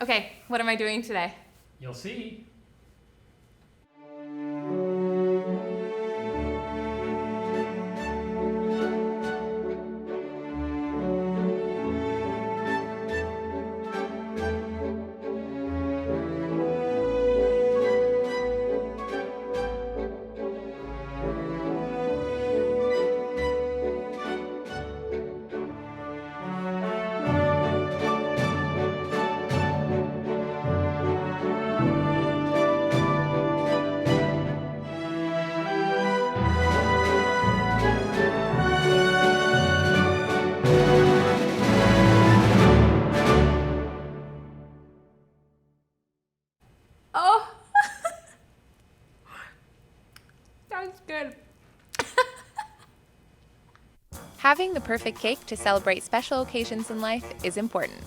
Okay, what am I doing today? You'll see. Oh, that's good. Having the perfect cake to celebrate special occasions in life is important.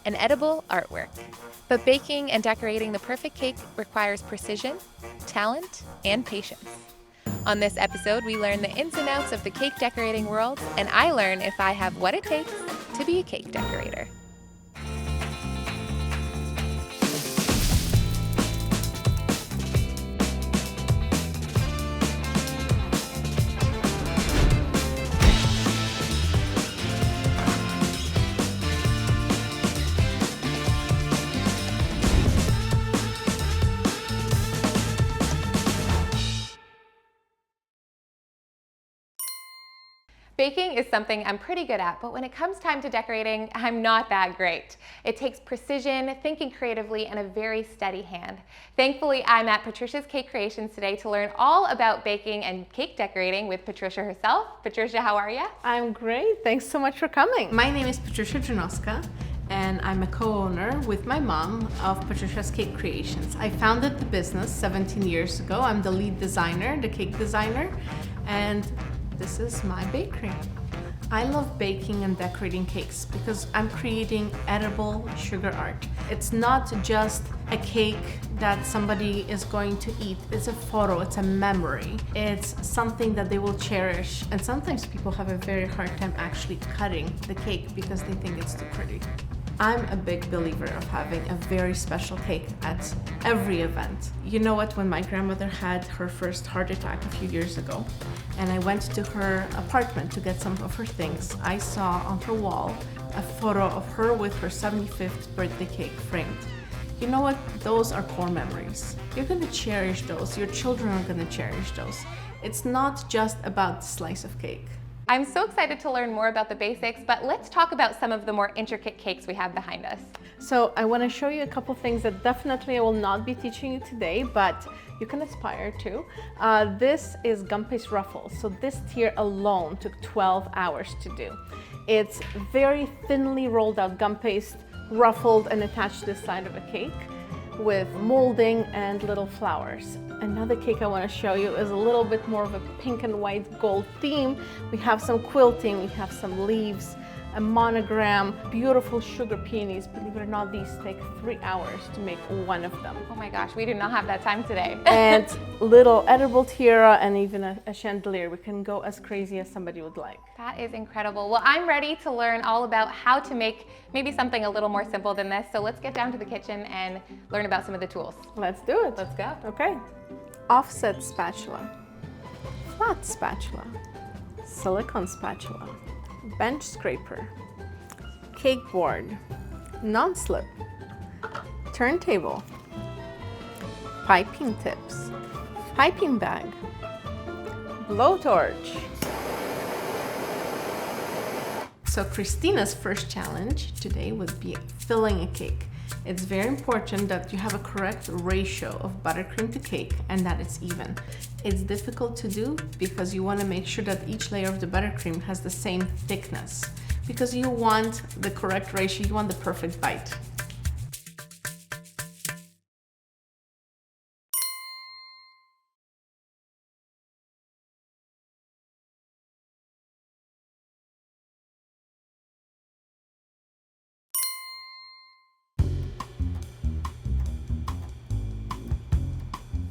An edible artwork. But baking and decorating the perfect cake requires precision, talent, and patience. On this episode, we learn the ins and outs of the cake decorating world, and I learn if I have what it takes to be a cake decorator. Baking is something I'm pretty good at, but when it comes time to decorating, I'm not that great. It takes precision, thinking creatively, and a very steady hand. Thankfully, I'm at Patricia's Cake Creations today to learn all about baking and cake decorating with Patricia herself. Patricia, how are you? I'm great. Thanks so much for coming. My name is Patricia Janoska, and I'm a co-owner with my mom of Patricia's Cake Creations. I founded the business 17 years ago. I'm the lead designer, the cake designer, and this is my bakery. I love baking and decorating cakes because I'm creating edible sugar art. It's not just a cake that somebody is going to eat. It's a photo, it's a memory. It's something that they will cherish. And sometimes people have a very hard time actually cutting the cake because they think it's too pretty. I'm a big believer of having a very special cake at every event. You know what, when my grandmother had her first heart attack a few years ago, and I went to her apartment to get some of her things, I saw on her wall a photo of her with her 75th birthday cake framed. You know what, those are core memories. You're gonna cherish those, your children are gonna cherish those. It's not just about the slice of cake. I'm so excited to learn more about the basics, but let's talk about some of the more intricate cakes we have behind us. So I want to show you a couple things that definitely I will not be teaching you today, but you can aspire to. This is gum paste ruffles. So this tier alone took 12 hours to do. It's very thinly rolled out gum paste, ruffled and attached to the side of a cake with molding and little flowers. Another cake I want to show you is a little bit more of a pink and white gold theme. We have some quilting, we have some leaves, a monogram, beautiful sugar peonies. Believe it or not, these take 3 hours to make one of them. Oh my gosh, we do not have that time today. And little edible tiara and even a chandelier. We can go as crazy as somebody would like. That is incredible. Well, I'm ready to learn all about how to make maybe something a little more simple than this. So let's get down to the kitchen and learn about some of the tools. Let's do it. Let's go. Okay. Offset spatula, flat spatula, silicone spatula, bench scraper, cake board, non-slip, turntable, piping tips, piping bag, blowtorch. So Christina's first challenge today would be filling a cake. It's very important that you have a correct ratio of buttercream to cake and that it's even. It's difficult to do because you want to make sure that each layer of the buttercream has the same thickness because you want the correct ratio, you want the perfect bite.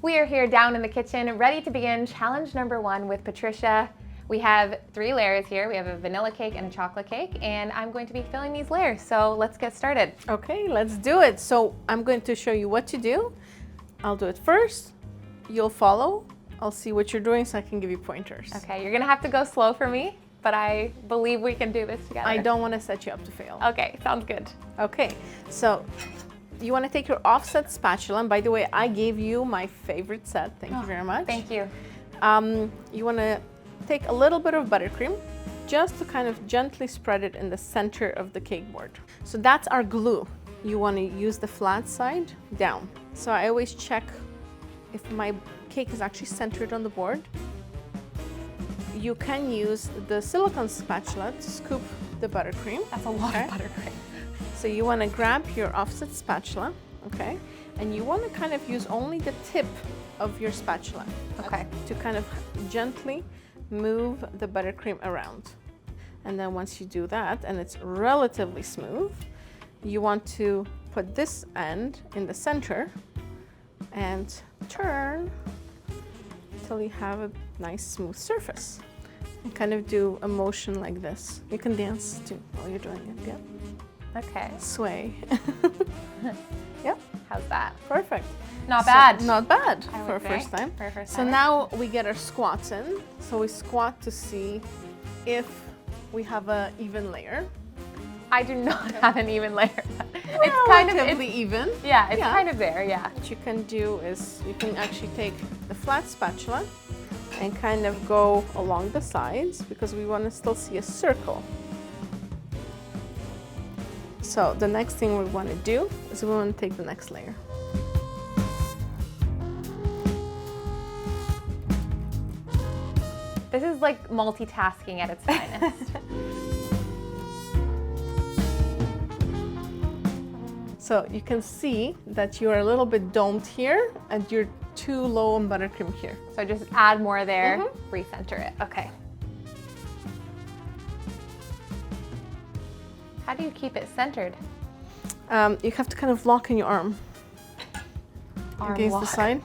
We are here down in the kitchen, ready to begin challenge number 1 with Patricia. We have 3 layers here. We have a vanilla cake and a chocolate cake, and I'm going to be filling these layers. So let's get started. Okay, let's do it. So I'm going to show you what to do. I'll do it first. You'll follow. I'll see what you're doing so I can give you pointers. Okay, you're gonna have to go slow for me, but I believe we can do this together. I don't want to set you up to fail. Okay, sounds good. Okay, so you want to take your offset spatula, and by the way, I gave you my favorite set. Thank you very much. Thank you. You want to take a little bit of buttercream just to kind of gently spread it in the center of the cake board. So that's our glue. You want to use the flat side down. So I always check if my cake is actually centered on the board. You can use the silicone spatula to scoop the buttercream. That's a lot of buttercream. So you want to grab your offset spatula, okay? And you want to kind of use only the tip of your spatula, Okay. to kind of gently move the buttercream around. And then once you do that, and it's relatively smooth, you want to put this end in the center and turn until you have a nice smooth surface. And kind of do a motion like this. You can dance too while you're doing it, yeah? Okay. Sway. Yep, How's that? perfect. Not So, bad. not bad I for a would first think, time. for a first So timer. now we get our squats in. So we squat to see if we have an even layer. I do not have an even layer. It's kind of Relatively even. yeah, it's Yeah. kind of there, yeah. What you can do is you can actually take the flat spatula and kind of go along the sides because we want to still see a circle. So the next thing we want to do is we want to take the next layer. This is like multitasking at its finest. So you can see that you are a little bit domed here and you're too low on buttercream here. So just add more there, recenter it. Okay. How do you keep it centered? You have to kind of lock in your arm against lock. the side.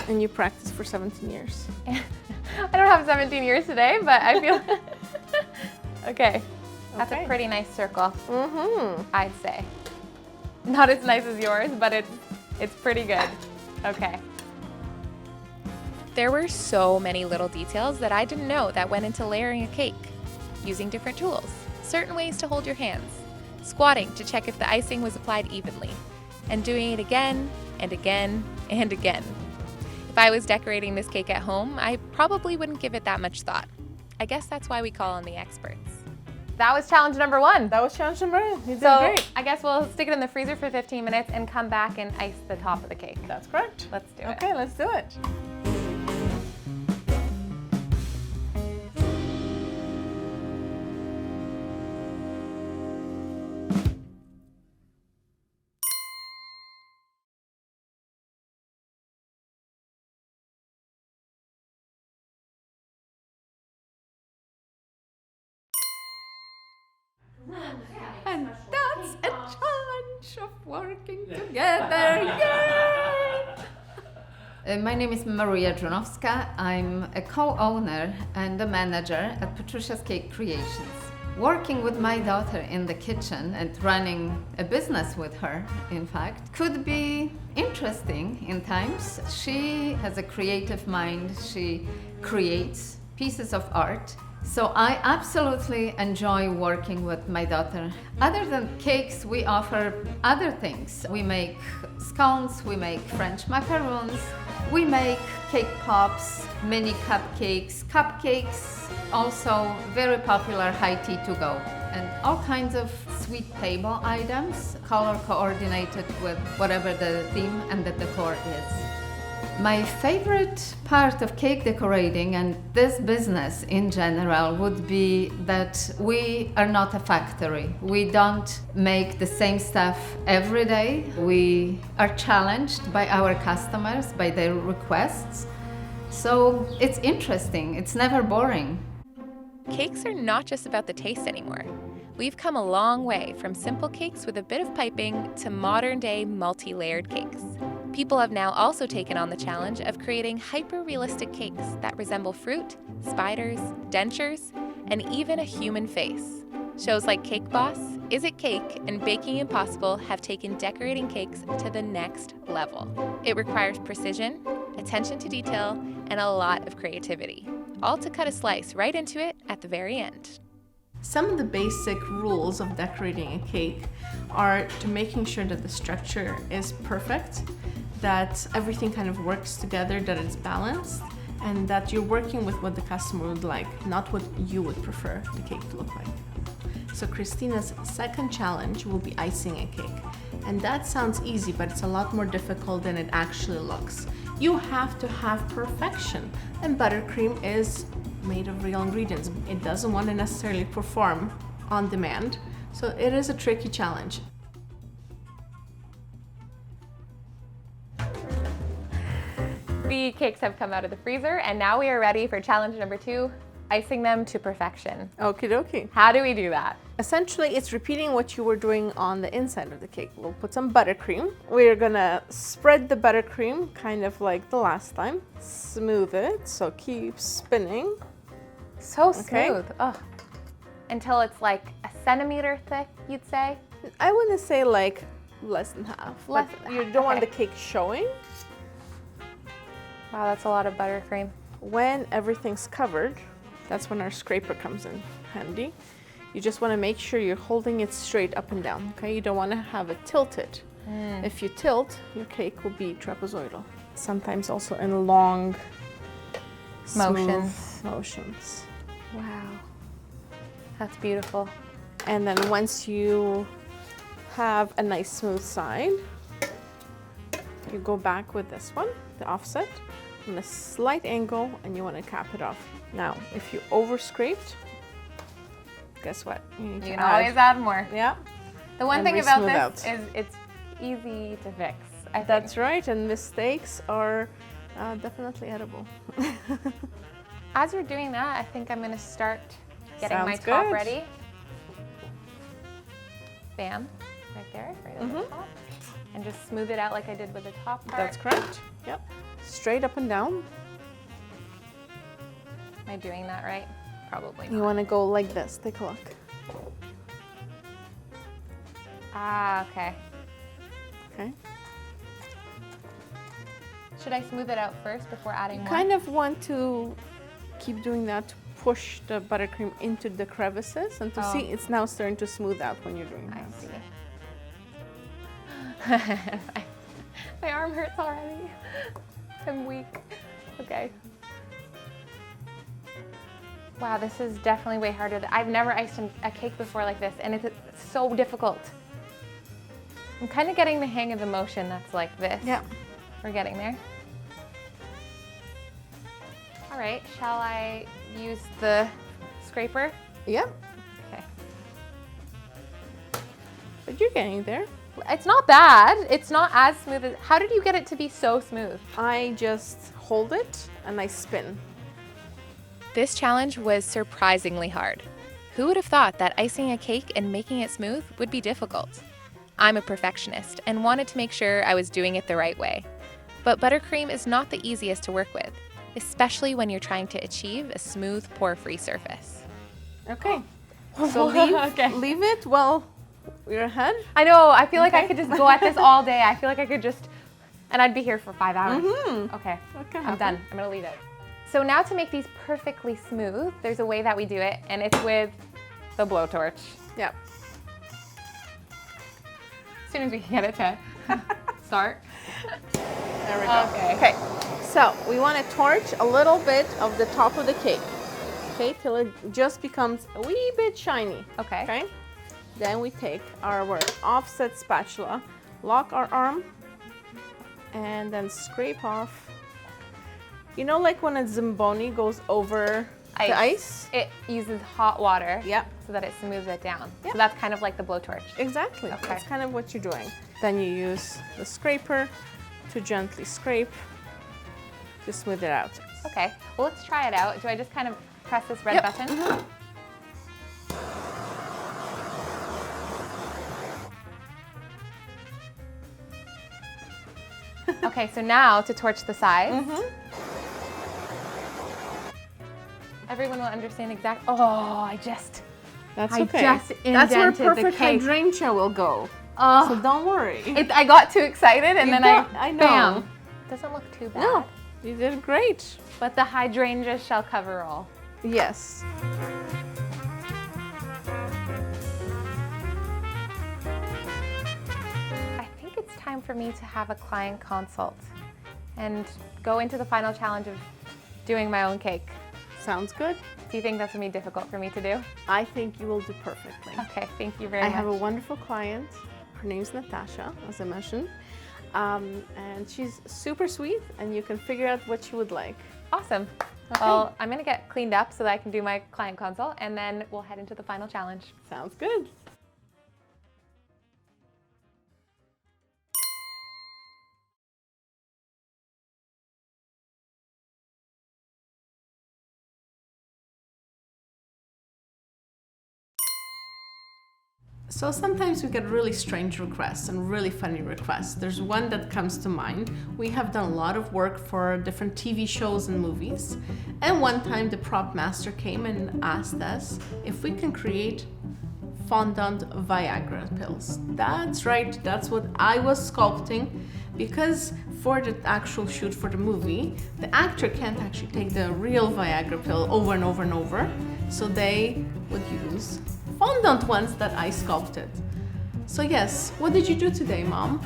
And you practice for 17 years. I don't have 17 years today, but I feel okay. That's Okay. a pretty nice circle, Mm-hmm. I'd say. Not as nice as yours, but it's pretty good. Okay. There were so many little details that I didn't know that went into layering a cake. Using different tools, certain ways to hold your hands, squatting to check if the icing was applied evenly, and doing it again and again and again. If I was decorating this cake at home, I probably wouldn't give it that much thought. I guess that's why we call on the experts. That was challenge number 1. That was challenge number 1. You did So great. I guess we'll stick it in the freezer for 15 minutes and come back and ice the top of the cake. That's correct. Let's do it. Okay, let's do it. And that's a challenge of working together. Yay! My name is Maria Dronowska. I'm a co-owner and a manager at Patricia's Cake Creations. Working with my daughter in the kitchen and running a business with her, in fact, could be interesting in times. She has a creative mind. She creates pieces of art. So I absolutely enjoy working with my daughter. Other than cakes, we offer other things. We make scones, we make French macaroons, we make cake pops, mini cupcakes, also very popular high tea to go, and all kinds of sweet table items, color coordinated with whatever the theme and the decor is. My favorite part of cake decorating and this business in general would be that we are not a factory. We don't make the same stuff every day. We are challenged by our customers, by their requests. So it's interesting, it's never boring. Cakes are not just about the taste anymore. We've come a long way from simple cakes with a bit of piping to modern-day multi-layered cakes. People have now also taken on the challenge of creating hyper-realistic cakes that resemble fruit, spiders, dentures, and even a human face. Shows like Cake Boss, Is It Cake, and Baking Impossible have taken decorating cakes to the next level. It requires precision, attention to detail, and a lot of creativity, all to cut a slice right into it at the very end. Some of the basic rules of decorating a cake are to making sure that the structure is perfect, that everything kind of works together, that it's balanced, and that you're working with what the customer would like, not what you would prefer the cake to look like. So Christina's second challenge will be icing a cake. And that sounds easy, but it's a lot more difficult than it actually looks. You have to have perfection, and buttercream is made of real ingredients. It doesn't want to necessarily perform on demand, so it is a tricky challenge. The cakes have come out of the freezer, and now we are ready for challenge number 2, icing them to perfection. Okie dokie. How do we do that? Essentially, it's repeating what you were doing on the inside of the cake. We'll put some buttercream. We're gonna spread the buttercream kind of like the last time. Smooth it, so keep spinning. So Okay. smooth. Ugh. Until it's like a centimeter thick, you'd say? I wouldn't say like less than half, Less but than you half, don't want the okay. cake showing. Wow, that's a lot of buttercream. When everything's covered, that's when our scraper comes in handy. You just want to make sure you're holding it straight up and down, okay? You don't want to have it tilted. If you tilt, your cake will be trapezoidal. Sometimes also in long Motions. smooth motions. Wow. That's beautiful. And then once you have a nice smooth side, you go back with this one, the offset, on a slight angle, and you want to cap it off. Now, if you over scraped, guess what? You You can always add more. Yeah, The one And thing we about smooth this out. is it's easy to fix. I think. that's right. And mistakes are definitely edible. As you're doing that, I think I'm gonna start getting my Sounds top good. ready. Bam, right there, right over the top. And just smooth it out like I did with the top part. That's correct. Yep. Straight up and down. Am I doing that right? Probably You not. want to go like this. Take a look. Ah, okay. Okay. Should I smooth it out first before adding more? Kind of want to keep doing that to push the buttercream into the crevices and to Oh. see it's now starting to smooth out when you're doing I that. see. My arm hurts already. I'm weak. Okay. Wow, this is definitely way harder. I've never iced a cake before like this, and it's so difficult. I'm kind of getting the hang of the motion that's like this. Yeah. We're getting there. All right, shall I use the scraper? Yep. Okay. But you're getting there. It's not bad. It's not as smooth as, how did you get it to be so smooth? I just hold it and I spin. This challenge was surprisingly hard. Who would have thought that icing a cake and making it smooth would be difficult? I'm a perfectionist and wanted to make sure I was doing it the right way. But buttercream is not the easiest to work with, especially when you're trying to achieve a smooth, pore-free surface. Okay. So leave, Okay. leave it while you're ahead. I know, I feel like I Okay. could just go at this all day. I feel like I could just, and I'd be here for 5 hours. Okay, Okay, I'm done. I'm gonna leave it. So now to make these perfectly smooth, there's a way that we do it, and it's with the blowtorch. Yep. As soon as we can get it to start. There we go. Okay. Okay. So we want to torch a little bit of the top of the cake. Okay, till it just becomes a wee bit shiny. Okay. Okay. Then we take our offset spatula, lock our arm, and then scrape off. You know, like when a Zamboni goes over the ice? It uses hot water. Yep. So that it smooths it down. Yep. So that's kind of like the blowtorch. Exactly. Okay. That's kind of what you're doing. Then you use the scraper to gently scrape to smooth it out. Okay. Well, let's try it out. Do I just kind of press this red button? Mhm. Okay, so now to torch the sides. Everyone will understand exactly. Oh, I just Okay. just That's where indented the perfect cake. hydrangea will go. Oh, So don't worry. I got too excited and then I know. bam. Doesn't look too bad. No, you did great. But the hydrangea shall cover all. Yes. I think it's time for me to have a client consult and go into the final challenge of doing my own cake. Sounds good. Do you think that's going to be difficult for me to do? I think you will do perfectly. Okay, thank you very I much. have a wonderful client. Her name's Natasha, as I mentioned. And she's super sweet, and you can figure out what she would like. Awesome. Okay. Well, I'm going to get cleaned up so that I can do my client consult, and then we'll head into the final challenge. Sounds good. So sometimes we get really strange requests and really funny requests. There's one that comes to mind. We have done a lot of work for different TV shows and movies. And one time the prop master came and asked us if we can create fondant Viagra pills. That's right, that's what I was sculpting, because for the actual shoot for the movie, the actor can't actually take the real Viagra pill over and over and over. So they would use fondant ones that I sculpted. So yes, what did you do today, Mom?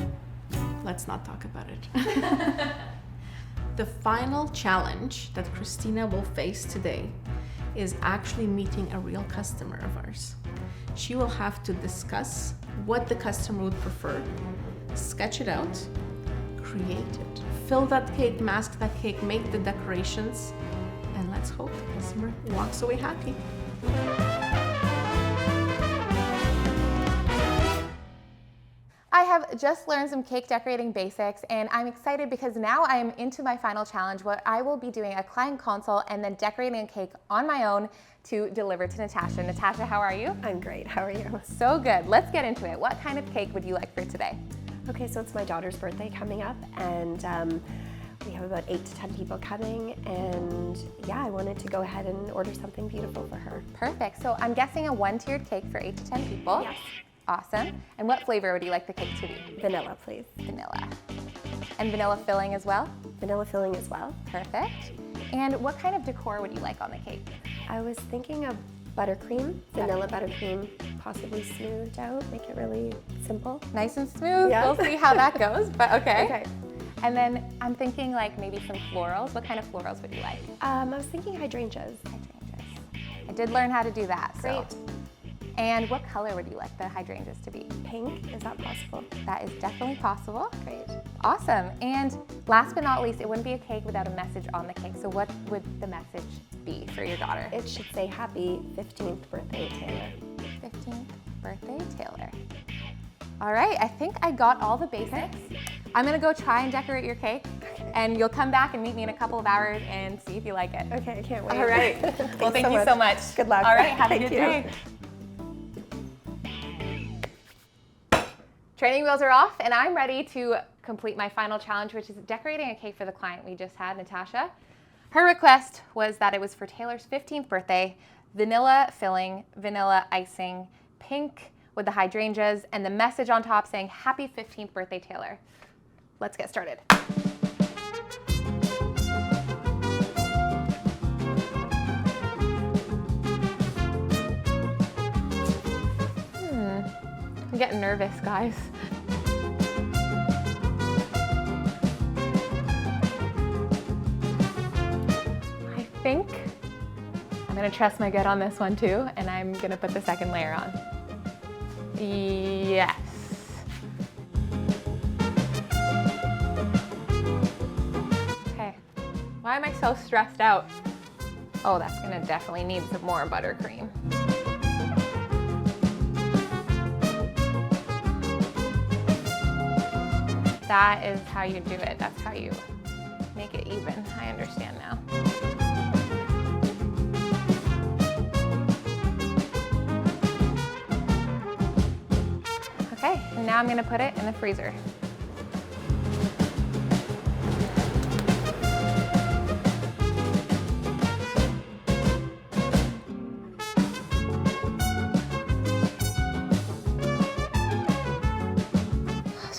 Let's not talk about it. The final challenge that Christina will face today is actually meeting a real customer of ours. She will have to discuss what the customer would prefer, sketch it out, create it, fill that cake, mask that cake, make the decorations, and let's hope the customer walks away happy. I have just learned some cake decorating basics, and I'm excited because now I am into my final challenge where I will be doing a client consult and then decorating a cake on my own to deliver to Natasha. Natasha, how are you? I'm great. How are you? So good. Let's get into it. What kind of cake would you like for today? Okay, so it's my daughter's birthday coming up, and we have about 8 to 10 people coming, and yeah, I wanted to go ahead and order something beautiful for her. Perfect. So I'm guessing a one-tiered cake for 8 to 10 people. Yes. Awesome. And what flavor would you like the cake to be? Vanilla, please. Vanilla. And vanilla filling as well? Vanilla filling as well. Perfect. And what kind of decor would you like on the cake? I was thinking of buttercream, vanilla buttercream, possibly smoothed out, make it really simple. Nice and smooth. Yeah. We'll see how that goes, but okay. Okay. And then I'm thinking like maybe some florals. What kind of florals would you like? I was thinking hydrangeas. Hydrangeas. I did learn how to do that. So. Great. And what color would you like the hydrangeas to be? Pink, is that possible? That is definitely possible. Great. Awesome. And last but not least, it wouldn't be a cake without a message on the cake. So what would the message be for your daughter? It should say happy 15th birthday, Taylor. 15th birthday, Taylor. All right, I think I got all the basics. Okay. I'm gonna go try and decorate your cake, and you'll come back and meet me in a couple of hours and see if you like it. Okay, I can't wait. All right. Well, thank you so much. Good luck. All right, have a Thank good you. day. Training wheels are off, and I'm ready to complete my final challenge, which is decorating a cake for the client we just had, Natasha. Her request was that it was for Taylor's 15th birthday, vanilla filling, vanilla icing, pink with the hydrangeas, and the message on top saying, happy 15th birthday, Taylor. Let's get started. I'm getting nervous, guys. I think I'm gonna trust my gut on this one too, and I'm gonna put the second layer on. Yes. Okay, why am I so stressed out? Oh, that's gonna definitely need some more buttercream. That is how you do it. That's how you make it even. I understand now. Okay, and now I'm gonna put it in the freezer.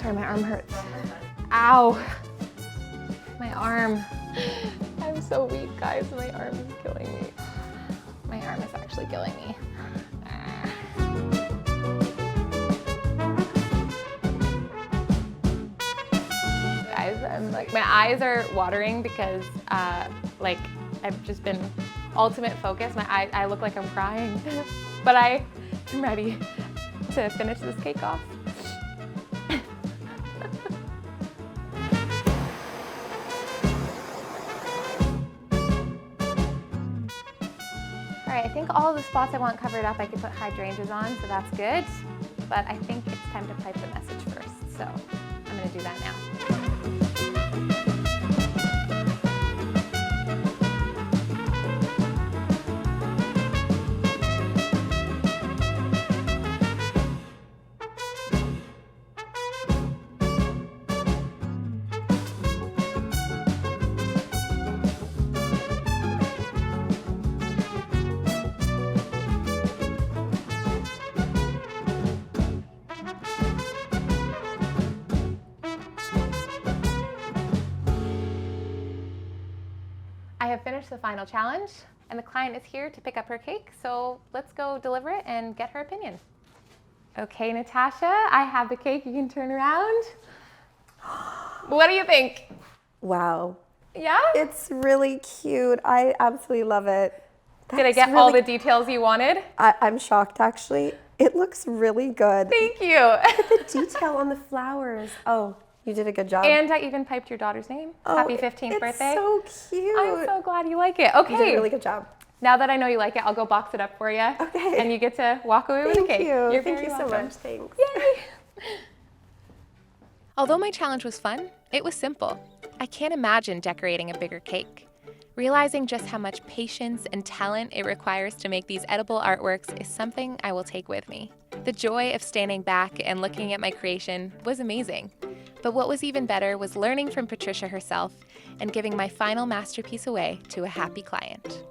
Sorry, my arm hurts. Ow, my arm. I'm so weak, guys. My arm is killing me. My arm is actually killing me. Guys, I'm like, my eyes are watering because like I've just been ultimate focus. I look like I'm crying, but I'm ready to finish this cake off. All right, I think all of the spots I want covered up, I could put hydrangeas on, so that's good. But I think it's time to type the message first, so I'm gonna do that now. I have finished the final challenge, and the client is here to pick up her cake, so let's go deliver it and get her opinion. Okay, Natasha, I have the cake. You can turn around. What do you think? Wow. Yeah? It's really cute. I absolutely love it. Did I get all the details you wanted? I'm shocked, actually. It looks really good. Thank you. The detail on the flowers. Oh, you did a good job. And I even typed your daughter's name. Oh, Happy 15th birthday. It's so cute. I'm so glad you like it. Okay. You did a really good job. Now that I know you like it, I'll go box it up for you. Okay. And you get to walk away with a cake. You're Thank very you so welcome. much. Thanks. Yay! Although my challenge was fun, it was simple. I can't imagine decorating a bigger cake. Realizing just how much patience and talent it requires to make these edible artworks is something I will take with me. The joy of standing back and looking at my creation was amazing. But what was even better was learning from Patricia herself and giving my final masterpiece away to a happy client.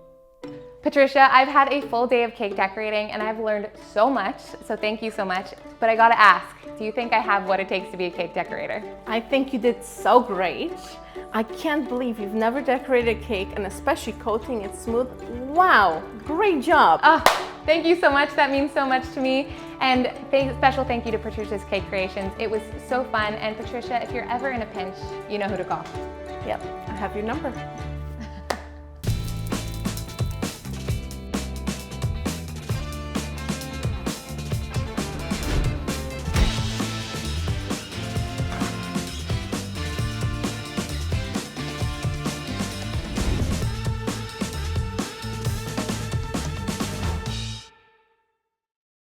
Patricia, I've had a full day of cake decorating and I've learned so much, so thank you so much. But I gotta ask, do you think I have what it takes to be a cake decorator? I think you did so great. I can't believe you've never decorated a cake and especially coating it smooth. Wow, great job. Oh, thank you so much. That means so much to me. And special thank you to Patricia's Cake Creations. It was so fun. And Patricia, if you're ever in a pinch, you know who to call. Yep, I have your number.